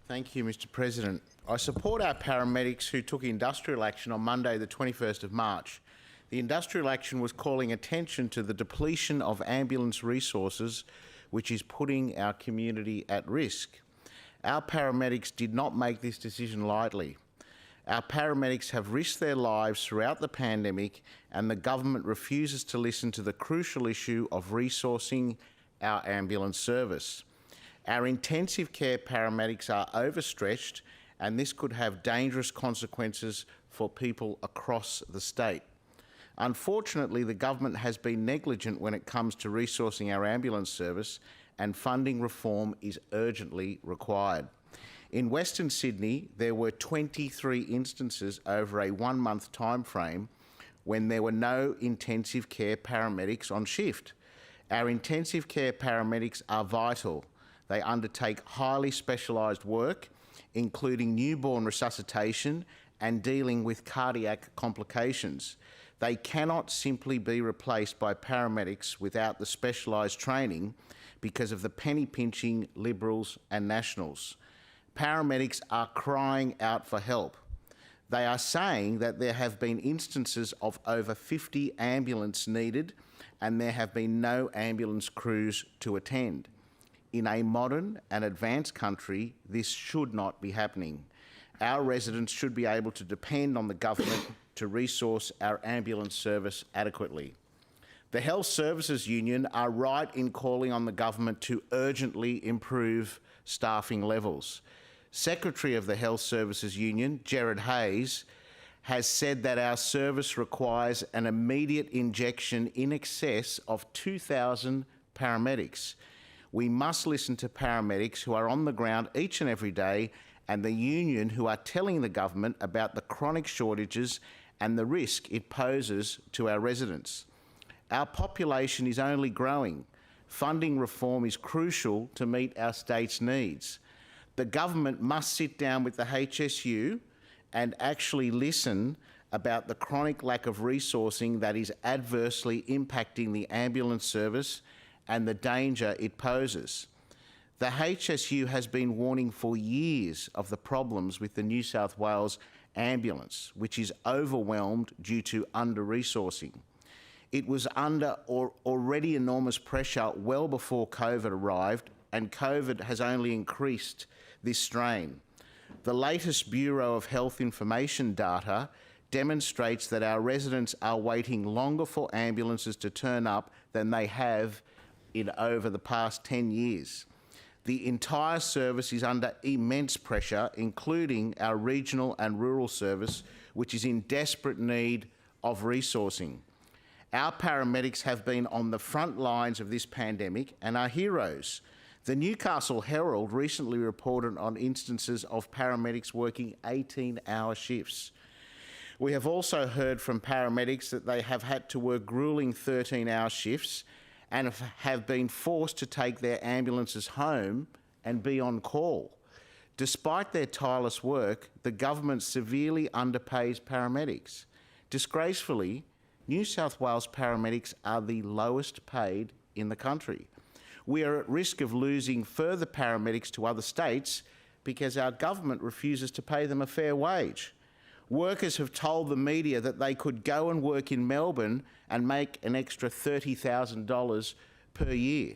Thank you, Mr President. I support our paramedics who took industrial action on Monday, the 21st of March. The industrial action was calling attention to the depletion of ambulance resources, which is putting our community at risk. Our paramedics did not make this decision lightly. Our paramedics have risked their lives throughout the pandemic, and the government refuses to listen to the crucial issue of resourcing our ambulance service. Our intensive care paramedics are overstretched, and this could have dangerous consequences for people across the state. Unfortunately, the government has been negligent when it comes to resourcing our ambulance service, and funding reform is urgently required. In Western Sydney, there were 23 instances over a one-month time frame when there were no intensive care paramedics on shift. Our intensive care paramedics are vital. They undertake highly specialised work, including newborn resuscitation and dealing with cardiac complications. They cannot simply be replaced by paramedics without the specialised training because of the penny-pinching Liberals and Nationals. Paramedics are crying out for help. They are saying that there have been instances of over 50 ambulances needed, and there have been no ambulance crews to attend. In a modern and advanced country, this should not be happening. Our residents should be able to depend on the government to resource our ambulance service adequately. The Health Services Union are right in calling on the government to urgently improve staffing levels. Secretary of the Health Services Union, Gerard Hayes, has said that our service requires an immediate injection in excess of 2,000 paramedics. We must listen to paramedics who are on the ground each and every day, and the union who are telling the government about the chronic shortages and the risk it poses to our residents. Our population is only growing. Funding reform is crucial to meet our state's needs. The government must sit down with the HSU and actually listen about the chronic lack of resourcing that is adversely impacting the ambulance service and the danger it poses. The HSU has been warning for years of the problems with the New South Wales ambulance, which is overwhelmed due to under-resourcing. It was under already enormous pressure well before COVID arrived, and COVID has only increased this strain. The latest Bureau of Health Information data demonstrates that our residents are waiting longer for ambulances to turn up than they have in over the past 10 years. The entire service is under immense pressure, including our regional and rural service, which is in desperate need of resourcing. Our paramedics have been on the front lines of this pandemic and are heroes. The Newcastle Herald recently reported on instances of paramedics working 18-hour shifts. We have also heard from paramedics that they have had to work gruelling 13-hour shifts and have been forced to take their ambulances home and be on call. Despite their tireless work, the government severely underpays paramedics. Disgracefully, New South Wales paramedics are the lowest paid in the country. We are at risk of losing further paramedics to other states because our government refuses to pay them a fair wage. Workers have told the media that they could go and work in Melbourne and make an extra $30,000 per year.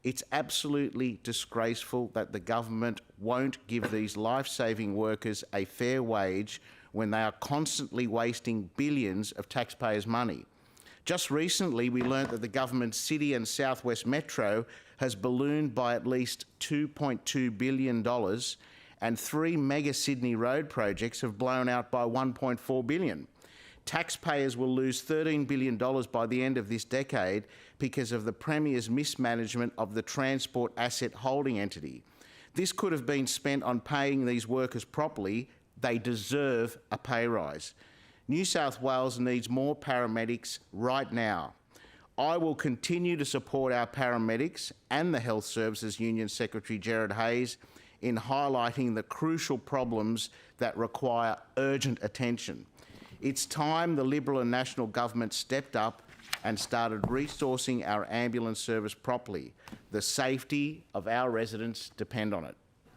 It's absolutely disgraceful that the government won't give these life-saving workers a fair wage when they are constantly wasting billions of taxpayers' money. Just recently, we learnt that the government's City and South West Metro has ballooned by at least $2.2 billion, and 3 mega Sydney road projects have blown out by $1.4 billion. Taxpayers will lose $13 billion by the end of this decade because of the Premier's mismanagement of the Transport Asset Holding Entity. This could have been spent on paying these workers properly. They deserve a pay rise. New South Wales needs more paramedics right now. I will continue to support our paramedics and the Health Services Union Secretary Gerard Hayes in highlighting the crucial problems that require urgent attention. It's time the Liberal and National government stepped up and started resourcing our ambulance service properly. The safety of our residents depend on it.